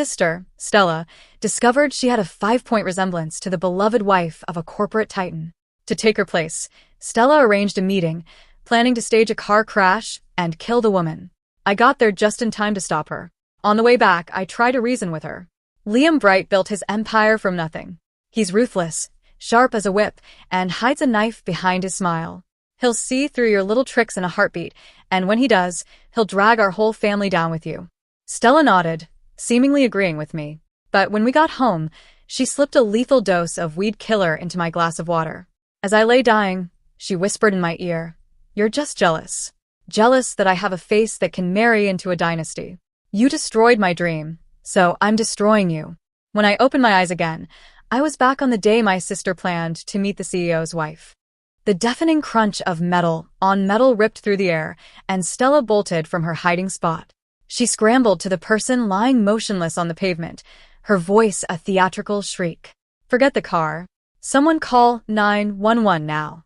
sister, Stella, discovered she had a 5-point resemblance to the beloved wife of a corporate titan. To take her place, Stella arranged a meeting, planning to stage a car crash and kill the woman. I got there just in time to stop her. On the way back, I tried to reason with her. Liam Bright built his empire from nothing. He's ruthless, sharp as a whip, and hides a knife behind his smile. He'll see through your little tricks in a heartbeat, and when he does, he'll drag our whole family down with you. Stella nodded, seemingly agreeing with me. But when we got home, she slipped a lethal dose of weed killer into my glass of water. As I lay dying, she whispered in my ear, "You're just jealous. Jealous that I have a face that can marry into a dynasty. You destroyed my dream, so I'm destroying you." When I opened my eyes again, I was back on the day my sister planned to meet the CEO's wife. The deafening crunch of metal on metal ripped through the air, and Stella bolted from her hiding spot. She scrambled to the person lying motionless on the pavement, her voice a theatrical shriek. "Forget the car. Someone call 911 now."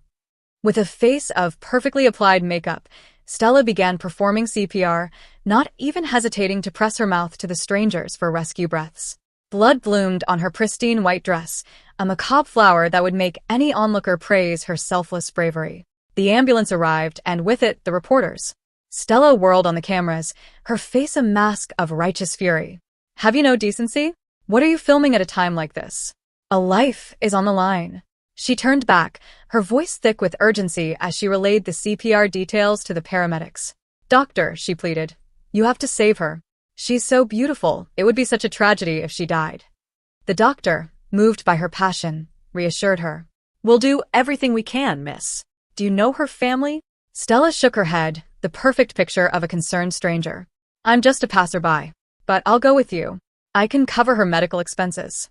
With a face of perfectly applied makeup, Stella began performing CPR, not even hesitating to press her mouth to the strangers for rescue breaths. Blood bloomed on her pristine white dress, a macabre flower that would make any onlooker praise her selfless bravery. The ambulance arrived, and with it, the reporters. Stella whirled on the cameras, her face a mask of righteous fury. "Have you no decency? What are you filming at a time like this? A life is on the line." She turned back, her voice thick with urgency as she relayed the CPR details to the paramedics. "Doctor," she pleaded, "you have to save her. She's so beautiful, it would be such a tragedy if she died." The doctor, moved by her passion, reassured her. "We'll do everything we can, miss. Do you know her family?" Stella shook her head, the perfect picture of a concerned stranger. "I'm just a passerby, but I'll go with you. I can cover her medical expenses."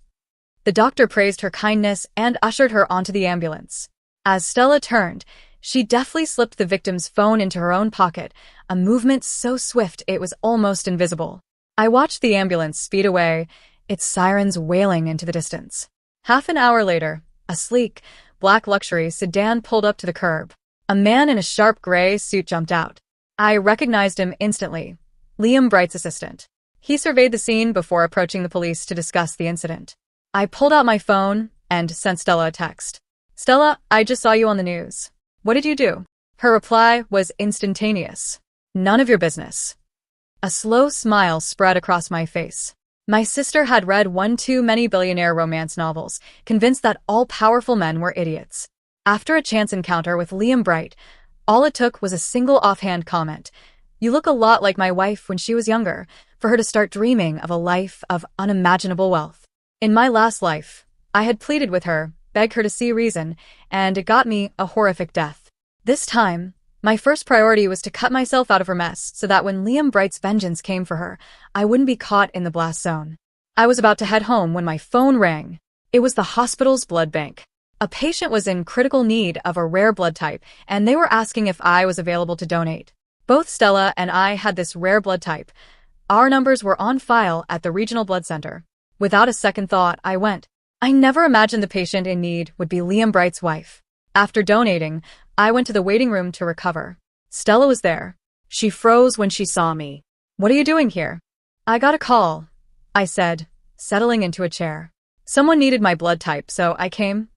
The doctor praised her kindness and ushered her onto the ambulance. As Stella turned, she deftly slipped the victim's phone into her own pocket, a movement so swift it was almost invisible. I watched the ambulance speed away, its sirens wailing into the distance. Half an hour later, a sleek, black luxury sedan pulled up to the curb. A man in a sharp gray suit jumped out. I recognized him instantly. Liam Bright's assistant. He surveyed the scene before approaching the police to discuss the incident. I pulled out my phone and sent Stella a text. "Stella, I just saw you on the news. What did you do?" Her reply was instantaneous. "None of your business." A slow smile spread across my face. My sister had read one too many billionaire romance novels, convinced that all-powerful men were idiots. After a chance encounter with Liam Bright, all it took was a single offhand comment, "You look a lot like my wife when she was younger," for her to start dreaming of a life of unimaginable wealth. In my last life, I had pleaded with her, begged her to see reason, and it got me a horrific death. This time, my first priority was to cut myself out of her mess so that when Liam Bright's vengeance came for her, I wouldn't be caught in the blast zone. I was about to head home when my phone rang. It was the hospital's blood bank. A patient was in critical need of a rare blood type, and they were asking if I was available to donate. Both Stella and I had this rare blood type. Our numbers were on file at the regional blood center. Without a second thought, I went. I never imagined the patient in need would be Liam Bright's wife. After donating, I went to the waiting room to recover. Stella was there. She froze when she saw me. "What are you doing here?" "I got a call," I said, settling into a chair. "Someone needed my blood type, so I came."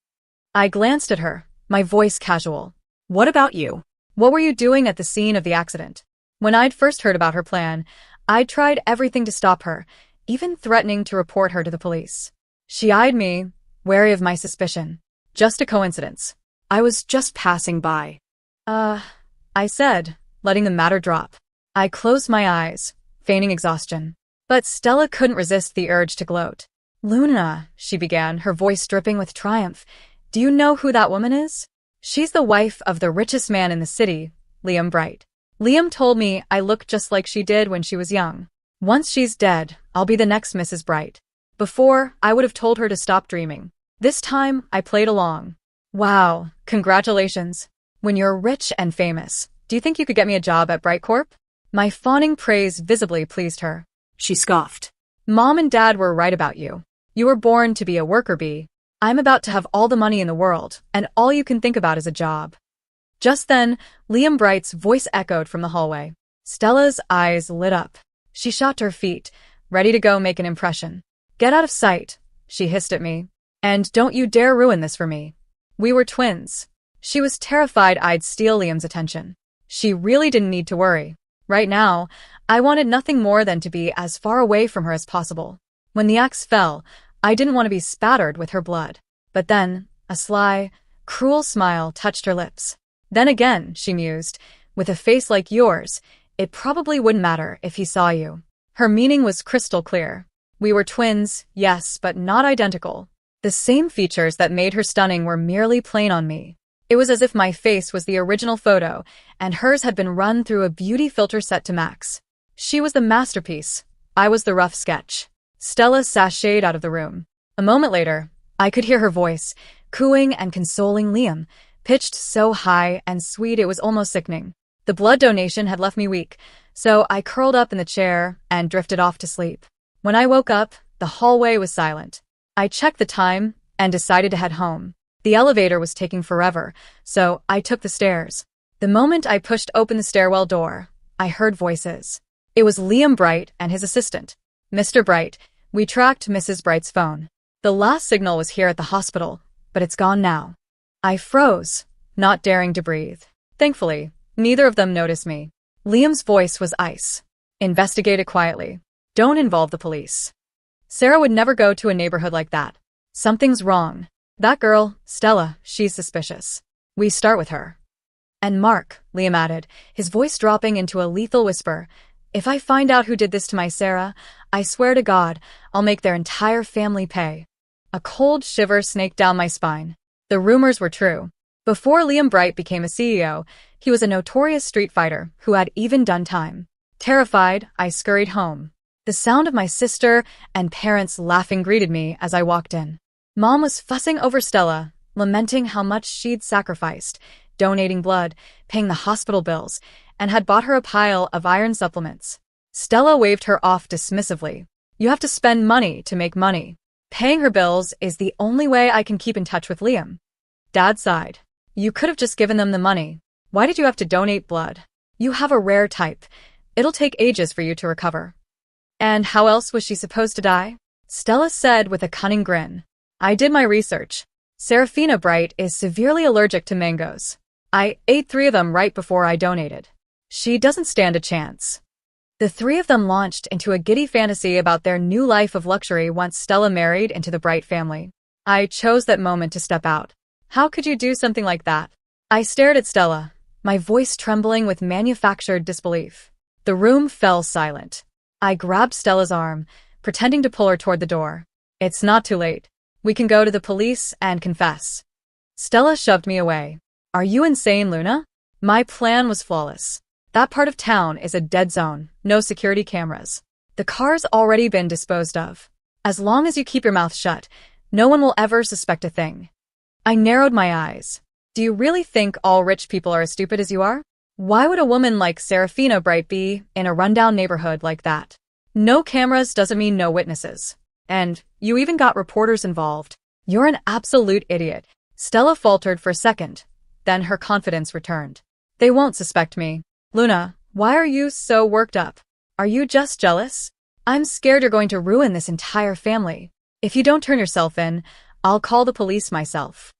I glanced at her, my voice casual. "What about you? What were you doing at the scene of the accident?" When I'd first heard about her plan, I'd tried everything to stop her, even threatening to report her to the police. She eyed me, wary of my suspicion. "Just a coincidence. I was just passing by." I said, letting the matter drop. I closed my eyes, feigning exhaustion. But Stella couldn't resist the urge to gloat. "Luna," she began, her voice dripping with triumph, "do you know who that woman is? She's the wife of the richest man in the city, Liam Bright. Liam told me I look just like she did when she was young. Once she's dead, I'll be the next Mrs. Bright. Before, I would have told her to stop dreaming. This time, I played along." "Wow, congratulations. When you're rich and famous, do you think you could get me a job at Bright Corp?" My fawning praise visibly pleased her. She scoffed. "Mom and Dad were right about you. You were born to be a worker bee. I'm about to have all the money in the world, and all you can think about is a job." Just then, Liam Bright's voice echoed from the hallway. Stella's eyes lit up. She shot to her feet, ready to go make an impression. Get out of sight, she hissed at me. And don't you dare ruin this for me. We were twins. She was terrified I'd steal Liam's attention. She really didn't need to worry. Right now, I wanted nothing more than to be as far away from her as possible. When the axe fell, I didn't want to be spattered with her blood. But then, a sly, cruel smile touched her lips. Then again, she mused, with a face like yours, it probably wouldn't matter if he saw you. Her meaning was crystal clear. We were twins, yes, but not identical. The same features that made her stunning were merely plain on me. It was as if my face was the original photo, and hers had been run through a beauty filter set to max. She was the masterpiece. I was the rough sketch. Stella sashayed out of the room. A moment later, I could hear her voice, cooing and consoling Liam, pitched so high and sweet it was almost sickening. The blood donation had left me weak, so I curled up in the chair and drifted off to sleep. When I woke up, the hallway was silent. I checked the time and decided to head home. The elevator was taking forever, so I took the stairs. The moment I pushed open the stairwell door, I heard voices. It was Liam Bright and his assistant. Mr. Bright, we tracked Mrs. Bright's phone. The last signal was here at the hospital, but it's gone now. I froze, not daring to breathe. Thankfully, neither of them noticed me. Liam's voice was ice. Investigate it quietly. Don't involve the police. Sarah would never go to a neighborhood like that. Something's wrong. That girl, Stella, she's suspicious. We start with her. And Mark, Liam added, his voice dropping into a lethal whisper, if I find out who did this to my Sarah, I swear to God, I'll make their entire family pay. A cold shiver snaked down my spine. The rumors were true. Before Liam Bright became a CEO, he was a notorious street fighter who had even done time. Terrified, I scurried home. The sound of my sister and parents laughing greeted me as I walked in. Mom was fussing over Stella, lamenting how much she'd sacrificed, donating blood, paying the hospital bills, and had bought her a pile of iron supplements. Stella waved her off dismissively. You have to spend money to make money. Paying her bills is the only way I can keep in touch with Liam. Dad sighed. You could have just given them the money. Why did you have to donate blood? You have a rare type. It'll take ages for you to recover. And how else was she supposed to die? Stella said with a cunning grin. I did my research. Serafina Bright is severely allergic to mangoes. I ate 3 of them right before I donated. She doesn't stand a chance. The 3 of them launched into a giddy fantasy about their new life of luxury once Stella married into the Bright family. I chose that moment to step out. How could you do something like that? I stared at Stella, my voice trembling with manufactured disbelief. The room fell silent. I grabbed Stella's arm, pretending to pull her toward the door. It's not too late. We can go to the police and confess. Stella shoved me away. Are you insane, Luna? My plan was flawless. That part of town is a dead zone, no security cameras. The car's already been disposed of. As long as you keep your mouth shut, no one will ever suspect a thing. I narrowed my eyes. Do you really think all rich people are as stupid as you are? Why would a woman like Serafina Bright be in a rundown neighborhood like that? No cameras doesn't mean no witnesses. And you even got reporters involved. You're an absolute idiot. Stella faltered for a second. Then her confidence returned. They won't suspect me. Luna, why are you so worked up? Are you just jealous? I'm scared you're going to ruin this entire family. If you don't turn yourself in, I'll call the police myself.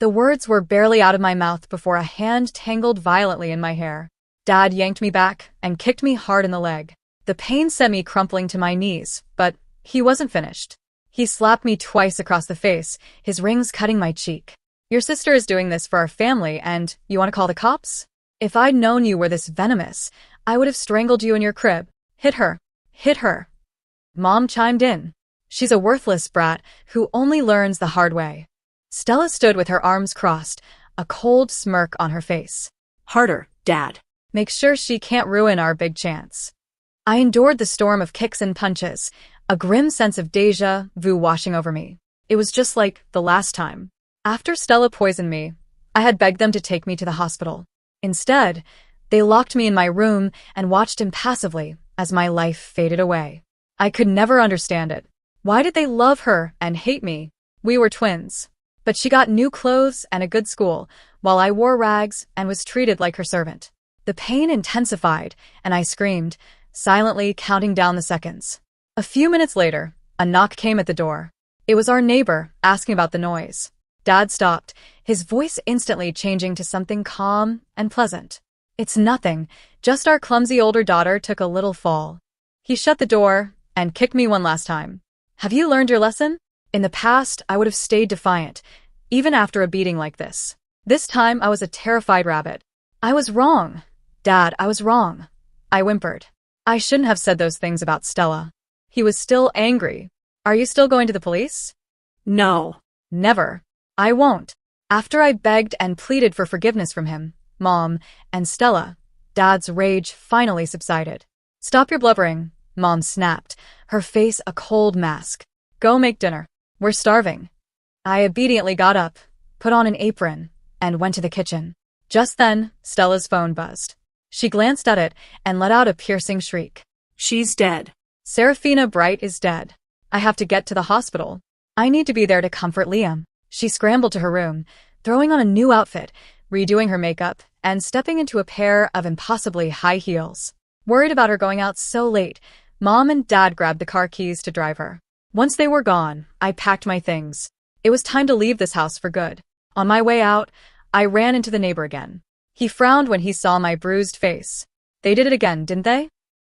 The words were barely out of my mouth before a hand tangled violently in my hair. Dad yanked me back and kicked me hard in the leg. The pain sent me crumpling to my knees, but he wasn't finished. He slapped me twice across the face, his rings cutting my cheek. Your sister is doing this for our family, and you want to call the cops? If I'd known you were this venomous, I would have strangled you in your crib. Hit her. Hit her. Mom chimed in. She's a worthless brat who only learns the hard way. Stella stood with her arms crossed, a cold smirk on her face. Harder, Dad. Make sure she can't ruin our big chance. I endured the storm of kicks and punches, a grim sense of déjà vu washing over me. It was just like the last time. After Stella poisoned me, I had begged them to take me to the hospital. Instead, they locked me in my room and watched impassively as my life faded away. I could never understand it. Why did they love her and hate me? We were twins. But she got new clothes and a good school, while I wore rags and was treated like her servant. The pain intensified, and I screamed, silently counting down the seconds. A few minutes later, a knock came at the door. It was our neighbor, asking about the noise. Dad stopped, his voice instantly changing to something calm and pleasant. "It's nothing, just our clumsy older daughter took a little fall." He shut the door and kicked me one last time. "Have you learned your lesson?" In the past, I would have stayed defiant, even after a beating like this. This time, I was a terrified rabbit. "I was wrong. Dad, I was wrong," I whimpered. "I shouldn't have said those things about Stella." He was still angry. "Are you still going to the police?" No. "Never. I won't." After I begged and pleaded for forgiveness from him, Mom, and Stella, Dad's rage finally subsided. "Stop your blubbering," Mom snapped, her face a cold mask. "Go make dinner. We're starving." I obediently got up, put on an apron, and went to the kitchen. Just then, Stella's phone buzzed. She glanced at it and let out a piercing shriek. "She's dead." "Serafina Bright is dead. I have to get to the hospital. I need to be there to comfort Liam." She scrambled to her room, throwing on a new outfit, redoing her makeup, and stepping into a pair of impossibly high heels. Worried about her going out so late, Mom and Dad grabbed the car keys to drive her. Once they were gone, I packed my things. It was time to leave this house for good. On my way out, I ran into the neighbor again. He frowned when he saw my bruised face. "They did it again, didn't they?"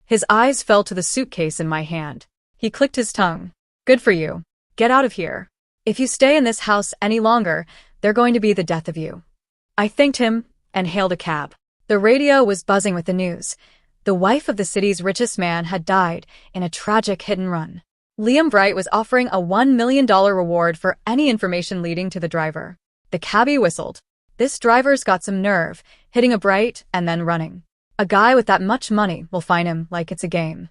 His eyes fell to the suitcase in my hand. He clicked his tongue. "Good for you. Get out of here. If you stay in this house any longer, they're going to be the death of you." I thanked him and hailed a cab. The radio was buzzing with the news. The wife of the city's richest man had died in a tragic hit-and-run. Liam Bright was offering a $1 million reward for any information leading to the driver. The cabbie whistled. "This driver's got some nerve, hitting a Bright and then running. A guy with that much money will find him like it's a game."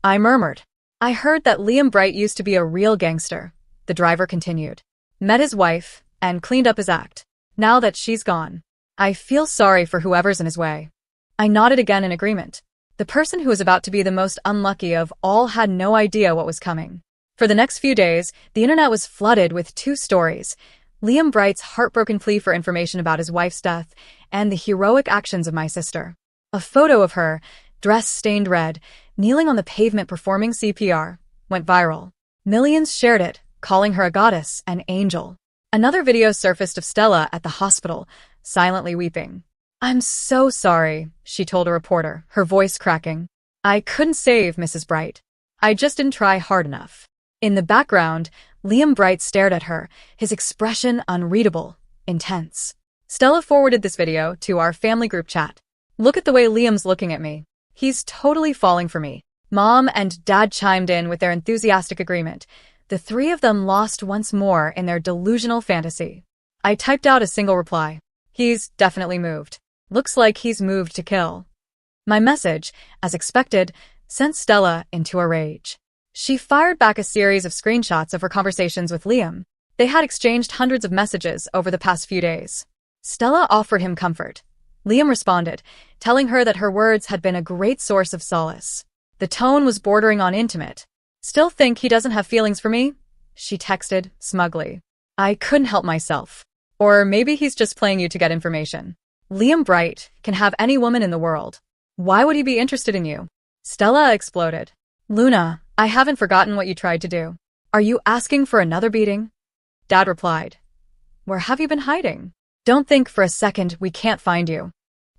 I murmured. "I heard that Liam Bright used to be a real gangster," the driver continued. "Met his wife and cleaned up his act. Now that she's gone, I feel sorry for whoever's in his way." I nodded again in agreement. The person who was about to be the most unlucky of all had no idea what was coming. For the next few days, the internet was flooded with two stories: Liam Bright's heartbroken plea for information about his wife's death, and the heroic actions of my sister. A photo of her, dress stained red, kneeling on the pavement performing CPR, went viral. Millions shared it, calling her a goddess, an angel. Another video surfaced of Stella at the hospital, silently weeping. "I'm so sorry," she told a reporter, her voice cracking. "I couldn't save Mrs. Bright. I just didn't try hard enough." In the background, Liam Bright stared at her, his expression unreadable, intense. Stella forwarded this video to our family group chat. "Look at the way Liam's looking at me. He's totally falling for me." Mom and Dad chimed in with their enthusiastic agreement. The three of them lost once more in their delusional fantasy. I typed out a single reply. "He's definitely moved. Looks like he's moved to kill." My message, as expected, sent Stella into a rage. She fired back a series of screenshots of her conversations with Liam. They had exchanged hundreds of messages over the past few days. Stella offered him comfort. Liam responded, telling her that her words had been a great source of solace. The tone was bordering on intimate. "Still think he doesn't have feelings for me?" she texted, smugly. I couldn't help myself. Or maybe he's just playing you to get information. Liam Bright can have any woman in the world. Why would he be interested in you? Stella exploded. "Luna, I haven't forgotten what you tried to do. Are you asking for another beating?" Dad replied, "Where have you been hiding? Don't think for a second we can't find you."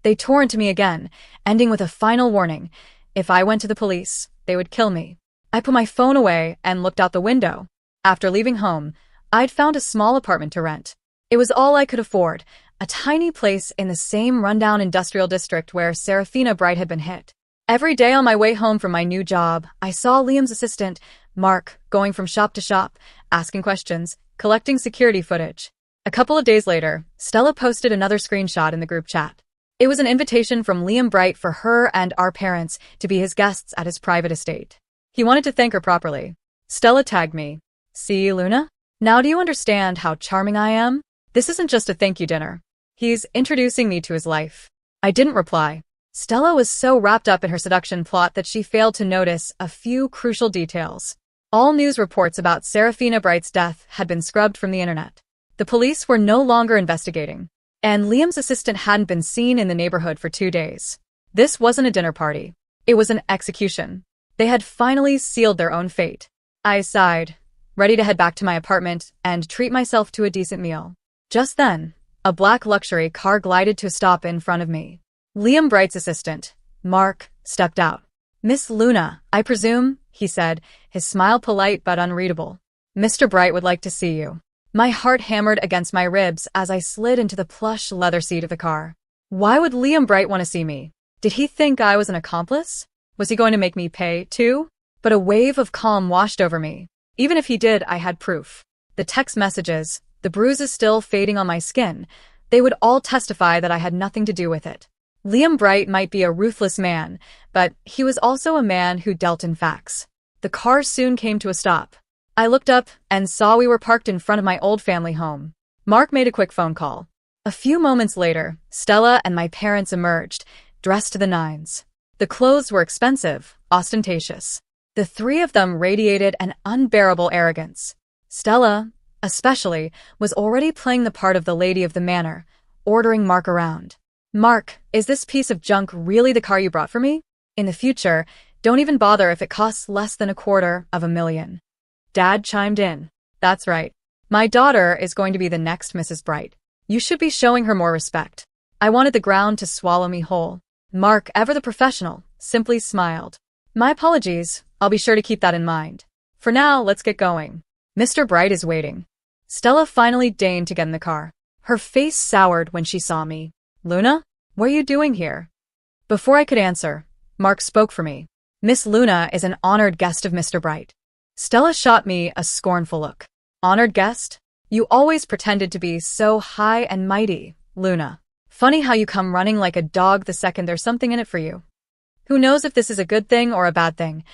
They tore into me again, ending with a final warning. If I went to the police, they would kill me. I put my phone away and looked out the window. After leaving home, I'd found a small apartment to rent. It was all I could afford, a tiny place in the same rundown industrial district where Serafina Bright had been hit. Every day on my way home from my new job, I saw Liam's assistant, Mark, going from shop to shop, asking questions, collecting security footage. A couple of days later, Stella posted another screenshot in the group chat. It was an invitation from Liam Bright for her and our parents to be his guests at his private estate. He wanted to thank her properly. Stella tagged me. "See, Luna? Now do you understand how charming I am? This isn't just a thank you dinner. He's introducing me to his life." I didn't reply. Stella was so wrapped up in her seduction plot that she failed to notice a few crucial details. All news reports about Serafina Bright's death had been scrubbed from the internet. The police were no longer investigating, and Liam's assistant hadn't been seen in the neighborhood for 2 days. This wasn't a dinner party. It was an execution. They had finally sealed their own fate. I sighed, ready to head back to my apartment and treat myself to a decent meal. Just then, a black luxury car glided to a stop in front of me. Liam Bright's assistant, Mark, stepped out. "Miss Luna, I presume," he said, his smile polite but unreadable. "Mr. Bright would like to see you." My heart hammered against my ribs as I slid into the plush leather seat of the car. Why would Liam Bright want to see me? Did he think I was an accomplice? Was he going to make me pay, too? But a wave of calm washed over me. Even if he did, I had proof. The text messages, the bruises still fading on my skin, they would all testify that I had nothing to do with it. Liam Bright might be a ruthless man, but he was also a man who dealt in facts. The car soon came to a stop. I looked up and saw we were parked in front of my old family home. Mark made a quick phone call. A few moments later, Stella and my parents emerged, dressed to the nines. The clothes were expensive, ostentatious. The three of them radiated an unbearable arrogance. Stella, especially, was already playing the part of the lady of the manor, ordering Mark around. "Mark, is this piece of junk really the car you brought for me? In the future, don't even bother if it costs less than $250,000. Dad chimed in. "That's right. My daughter is going to be the next Mrs. Bright. You should be showing her more respect." I wanted the ground to swallow me whole. Mark, ever the professional, simply smiled. "My apologies. I'll be sure to keep that in mind. For now, let's get going. Mr. Bright is waiting." Stella finally deigned to get in the car. Her face soured when she saw me. "Luna, what are you doing here?" Before I could answer, Mark spoke for me. "Miss Luna is an honored guest of Mr. Bright." Stella shot me a scornful look. "Honored guest? You always pretended to be so high and mighty, Luna. Funny how you come running like a dog the second there's something in it for you." "Who knows if this is a good thing or a bad thing,"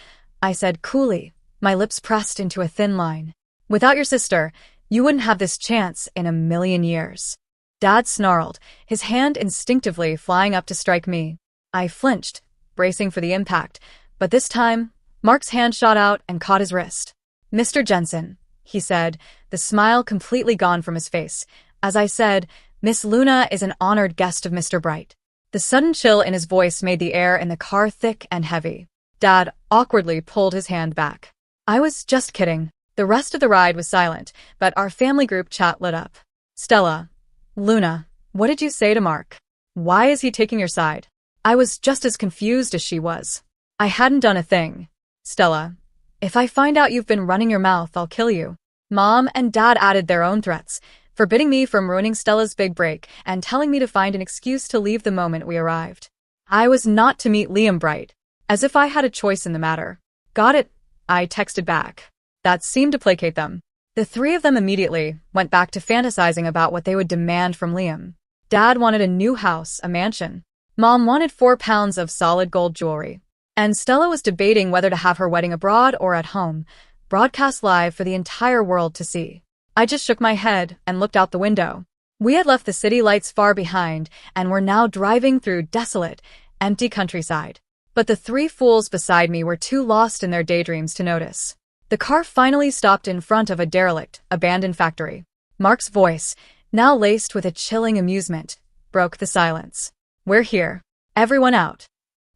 I said coolly, my lips pressed into a thin line. "Without your sister, you wouldn't have this chance in a million years." Dad snarled, his hand instinctively flying up to strike me. I flinched, bracing for the impact, but this time, Mark's hand shot out and caught his wrist. "Mr. Jensen," he said, the smile completely gone from his face, as I said, "Miss Luna is an honored guest of Mr. Bright." The sudden chill in his voice made the air in the car thick and heavy. Dad awkwardly pulled his hand back. I was just kidding. The rest of the ride was silent, but our family group chat lit up. "Stella, Luna, what did you say to Mark? Why is he taking your side?" I was just as confused as she was. I hadn't done a thing. "Stella, if I find out you've been running your mouth, I'll kill you." Mom and Dad added their own threats, forbidding me from ruining Stella's big break and telling me to find an excuse to leave the moment we arrived. I was not to meet Liam Bright, as if I had a choice in the matter. "Got it," I texted back. That seemed to placate them. The three of them immediately went back to fantasizing about what they would demand from Liam. Dad wanted a new house, a mansion. Mom wanted 4 pounds of solid gold jewelry. And Stella was debating whether to have her wedding abroad or at home, broadcast live for the entire world to see. I just shook my head and looked out the window. We had left the city lights far behind and were now driving through desolate, empty countryside. But the three fools beside me were too lost in their daydreams to notice. The car finally stopped in front of a derelict, abandoned factory. Mark's voice, now laced with a chilling amusement, broke the silence. "We're here. Everyone out."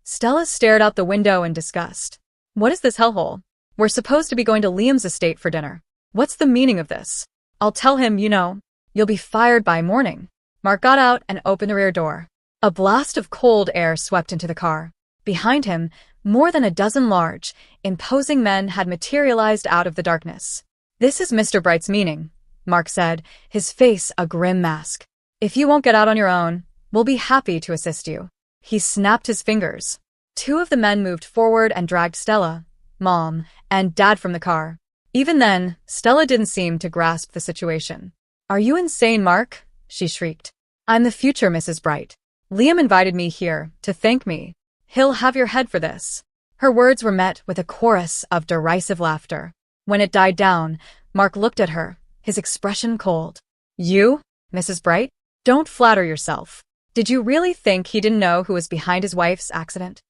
Stella stared out the window in disgust. "What is this hellhole? We're supposed to be going to Liam's estate for dinner. What's the meaning of this? I'll tell him, you'll be fired by morning." Mark got out and opened the rear door. A blast of cold air swept into the car. Behind him, more than a dozen large, imposing men had materialized out of the darkness. "This is Mr. Bright's meaning," Mark said, his face a grim mask. "If you won't get out on your own, we'll be happy to assist you." He snapped his fingers. Two of the men moved forward and dragged Stella, Mom, and Dad from the car. Even then, Stella didn't seem to grasp the situation. "Are you insane, Mark?" she shrieked. "I'm the future Mrs. Bright. Liam invited me here to thank me. He'll have your head for this." Her words were met with a chorus of derisive laughter. When it died down, Mark looked at her, his expression cold. "You, Mrs. Bright? Don't flatter yourself. Did you really think he didn't know who was behind his wife's accident?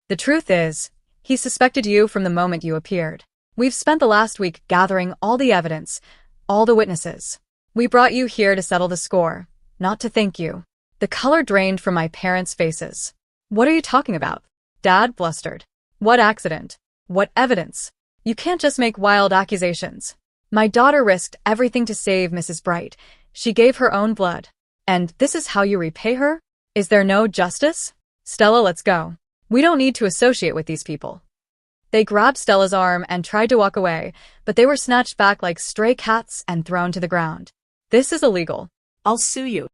The truth is, he suspected you from the moment you appeared. We've spent the last week gathering all the evidence, all the witnesses. We brought you here to settle the score, not to thank you." The color drained from my parents' faces. "What are you talking about?" Dad blustered. "What accident? What evidence? You can't just make wild accusations. My daughter risked everything to save Mrs. Bright. She gave her own blood. And this is how you repay her? Is there no justice? Stella, let's go. We don't need to associate with these people. They grabbed Stella's arm and tried to walk away, but they were snatched back like stray cats and thrown to the ground. This is illegal. I'll sue you.